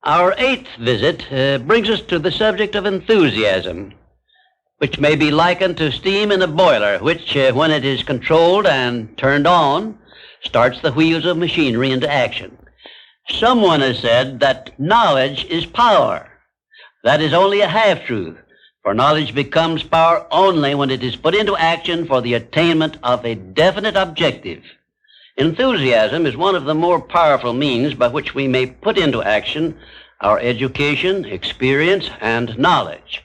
Our eighth visit brings us to the subject of enthusiasm, which may be likened to steam in a boiler, which, when it is controlled and turned on, starts the wheels of machinery into action. Someone has said that knowledge is power. That is only a half-truth, for knowledge becomes power only when it is put into action for the attainment of a definite objective. Enthusiasm is one of the more powerful means by which we may put into action our education, experience, and knowledge.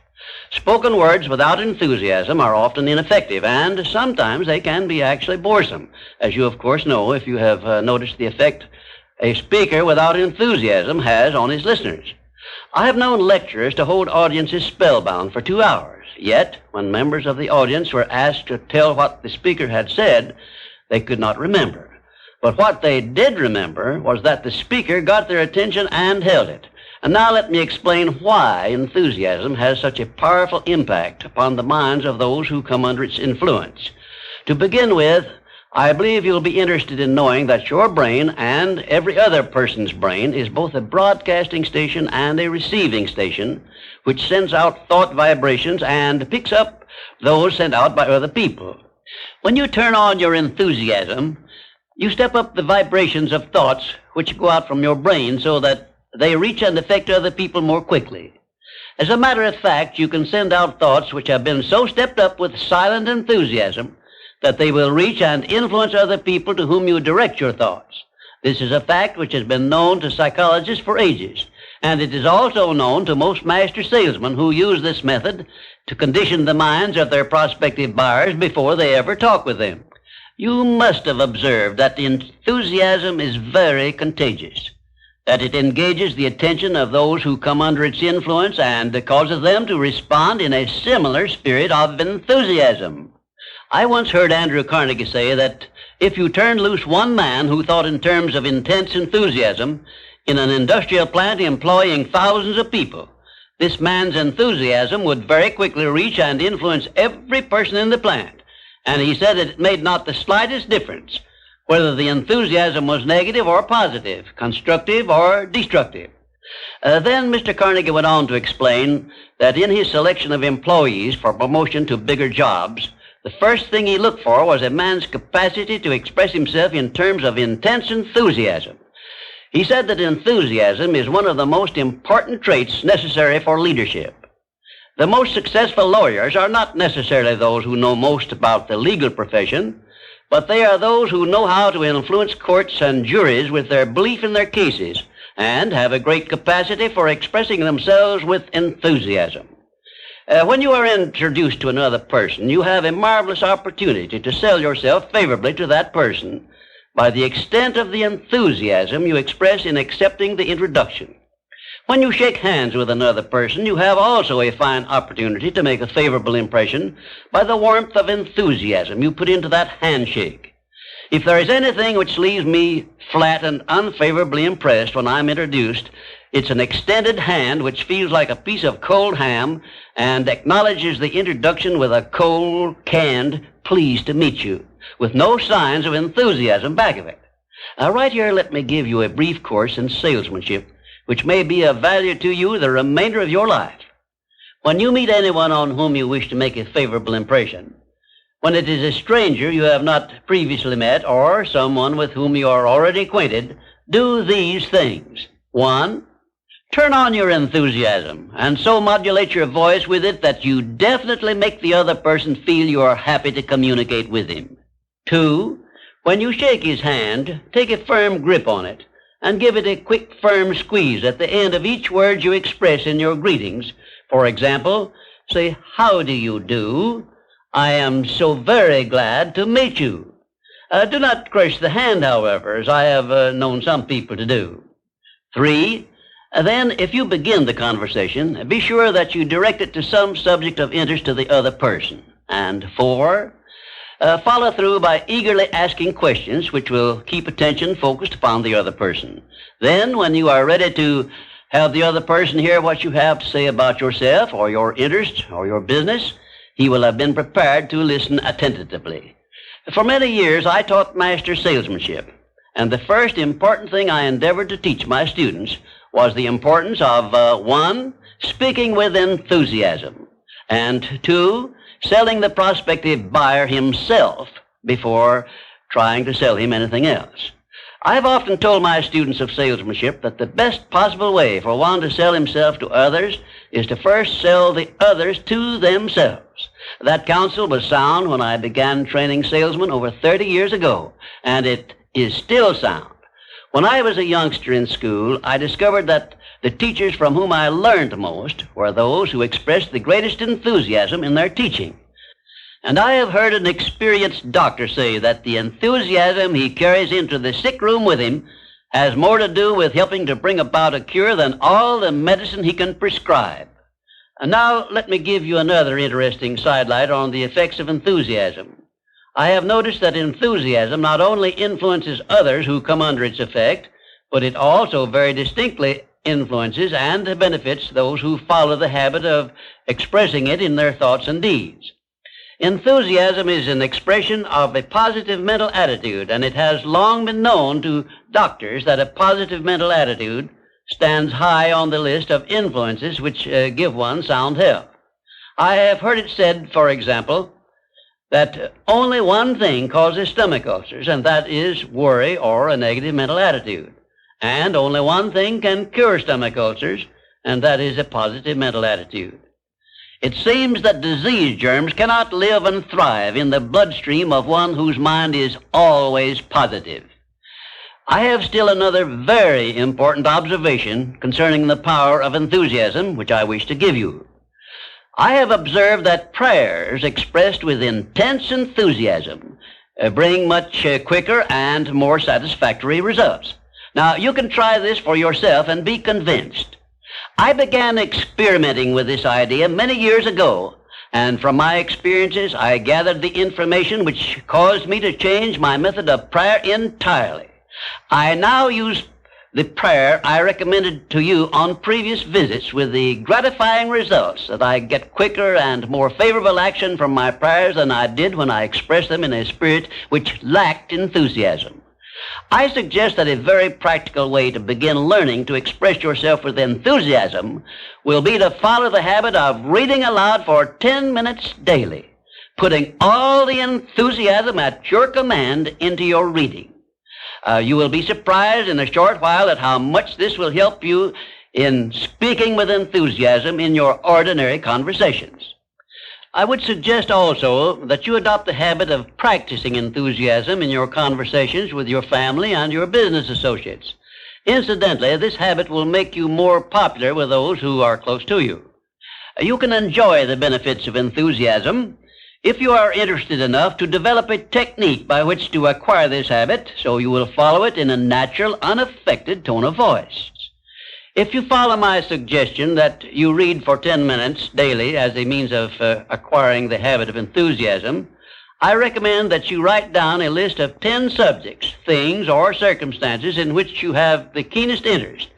Spoken words without enthusiasm are often ineffective, and sometimes they can be actually boresome, as you of course know if you have noticed the effect a speaker without enthusiasm has on his listeners. I have known lecturers to hold audiences spellbound for 2 hours, yet when members of the audience were asked to tell what the speaker had said, they could not remember. But what they did remember was that the speaker got their attention and held it. And now let me explain why enthusiasm has such a powerful impact upon the minds of those who come under its influence. To begin with, I believe you'll be interested in knowing that your brain and every other person's brain is both a broadcasting station and a receiving station, which sends out thought vibrations and picks up those sent out by other people. When you turn on your enthusiasm, you step up the vibrations of thoughts which go out from your brain so that they reach and affect other people more quickly. As a matter of fact, you can send out thoughts which have been so stepped up with silent enthusiasm that they will reach and influence other people to whom you direct your thoughts. This is a fact which has been known to psychologists for ages, and it is also known to most master salesmen who use this method to condition the minds of their prospective buyers before they ever talk with them. You must have observed that enthusiasm is very contagious, that it engages the attention of those who come under its influence and causes them to respond in a similar spirit of enthusiasm. I once heard Andrew Carnegie say that if you turned loose one man who thought in terms of intense enthusiasm in an industrial plant employing thousands of people, this man's enthusiasm would very quickly reach and influence every person in the plant. And he said that it made not the slightest difference whether the enthusiasm was negative or positive, constructive or destructive. Then Mr. Carnegie went on to explain that in his selection of employees for promotion to bigger jobs, the first thing he looked for was a man's capacity to express himself in terms of intense enthusiasm. He said that enthusiasm is one of the most important traits necessary for leadership. The most successful lawyers are not necessarily those who know most about the legal profession, but they are those who know how to influence courts and juries with their belief in their cases and have a great capacity for expressing themselves with enthusiasm. When you are introduced to another person, you have a marvelous opportunity to sell yourself favorably to that person by the extent of the enthusiasm you express in accepting the introduction. When you shake hands with another person, you have also a fine opportunity to make a favorable impression by the warmth of enthusiasm you put into that handshake. If there is anything which leaves me flat and unfavorably impressed when I'm introduced, it's an extended hand which feels like a piece of cold ham and acknowledges the introduction with a cold, canned, pleased to meet you, with no signs of enthusiasm back of it. Right here, let me give you a brief course in salesmanship, which may be of value to you the remainder of your life. When you meet anyone on whom you wish to make a favorable impression, when it is a stranger you have not previously met or someone with whom you are already acquainted, do these things. 1, turn on your enthusiasm and so modulate your voice with it that you definitely make the other person feel you are happy to communicate with him. 2, when you shake his hand, take a firm grip on it and give it a quick, firm squeeze at the end of each word you express in your greetings. For example, say, "How do you do? I am so very glad to meet you." Do not crush the hand, however, as I have known some people to do. 3, then, if you begin the conversation, be sure that you direct it to some subject of interest to the other person. And 4, follow through by eagerly asking questions which will keep attention focused upon the other person. Then, when you are ready to have the other person hear what you have to say about yourself or your interest or your business, he will have been prepared to listen attentively. For many years, I taught master salesmanship, and the first important thing I endeavored to teach my students was the importance of 1, speaking with enthusiasm, and 2, selling the prospective buyer himself before trying to sell him anything else. I've often told my students of salesmanship that the best possible way for one to sell himself to others is to first sell the others to themselves. That counsel was sound when I began training salesmen over 30 years ago, and it is still sound. When I was a youngster in school, I discovered that the teachers from whom I learned most were those who expressed the greatest enthusiasm in their teaching. And I have heard an experienced doctor say that the enthusiasm he carries into the sick room with him has more to do with helping to bring about a cure than all the medicine he can prescribe. And now let me give you another interesting sidelight on the effects of enthusiasm. I have noticed that enthusiasm not only influences others who come under its effect, but it also very distinctly influences and benefits those who follow the habit of expressing it in their thoughts and deeds. Enthusiasm is an expression of a positive mental attitude, and it has long been known to doctors that a positive mental attitude stands high on the list of influences which give one sound health. I have heard it said, for example, that only one thing causes stomach ulcers, and that is worry or a negative mental attitude. And only one thing can cure stomach ulcers, and that is a positive mental attitude. It seems that disease germs cannot live and thrive in the bloodstream of one whose mind is always positive. I have still another very important observation concerning the power of enthusiasm, which I wish to give you. I have observed that prayers expressed with intense enthusiasm bring much quicker and more satisfactory results. Now, you can try this for yourself and be convinced. I began experimenting with this idea many years ago, and from my experiences, I gathered the information which caused me to change my method of prayer entirely. I now use the prayer I recommended to you on previous visits, with the gratifying results that I get quicker and more favorable action from my prayers than I did when I expressed them in a spirit which lacked enthusiasm. I suggest that a very practical way to begin learning to express yourself with enthusiasm will be to follow the habit of reading aloud for 10 minutes daily, putting all the enthusiasm at your command into your reading. You will be surprised in a short while at how much this will help you in speaking with enthusiasm in your ordinary conversations. I would suggest also that you adopt the habit of practicing enthusiasm in your conversations with your family and your business associates. Incidentally, this habit will make you more popular with those who are close to you. You can enjoy the benefits of enthusiasm if you are interested enough to develop a technique by which to acquire this habit, so you will follow it in a natural, unaffected tone of voice. If you follow my suggestion that you read for 10 minutes daily as a means of acquiring the habit of enthusiasm, I recommend that you write down a list of 10 subjects, things, or circumstances in which you have the keenest interest,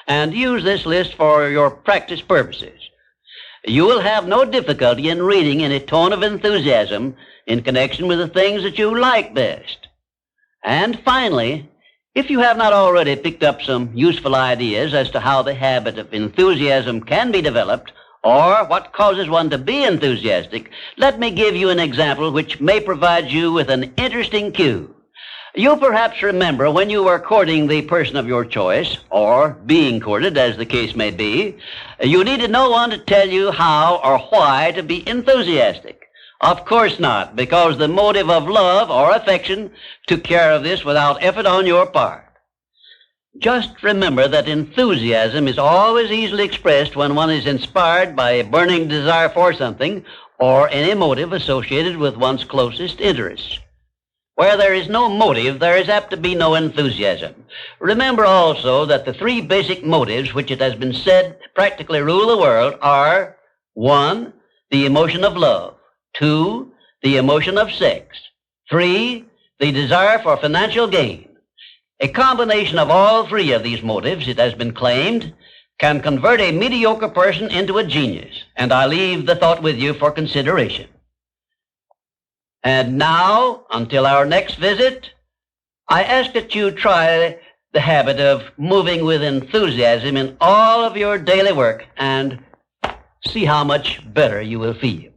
and use this list for your practice purposes. You will have no difficulty in reading in a tone of enthusiasm in connection with the things that you like best. And finally, if you have not already picked up some useful ideas as to how the habit of enthusiasm can be developed, or what causes one to be enthusiastic, let me give you an example which may provide you with an interesting cue. You perhaps remember when you were courting the person of your choice, or being courted, as the case may be, you needed no one to tell you how or why to be enthusiastic. Of course not, because the motive of love or affection took care of this without effort on your part. Just remember that enthusiasm is always easily expressed when one is inspired by a burning desire for something or any motive associated with one's closest interests. Where there is no motive, there is apt to be no enthusiasm. Remember also that the three basic motives which it has been said practically rule the world are: 1, the emotion of love; 2, the emotion of sex; 3, the desire for financial gain. A combination of all three of these motives, it has been claimed, can convert a mediocre person into a genius, and I leave the thought with you for consideration. And now, until our next visit, I ask that you try the habit of moving with enthusiasm in all of your daily work and see how much better you will feel.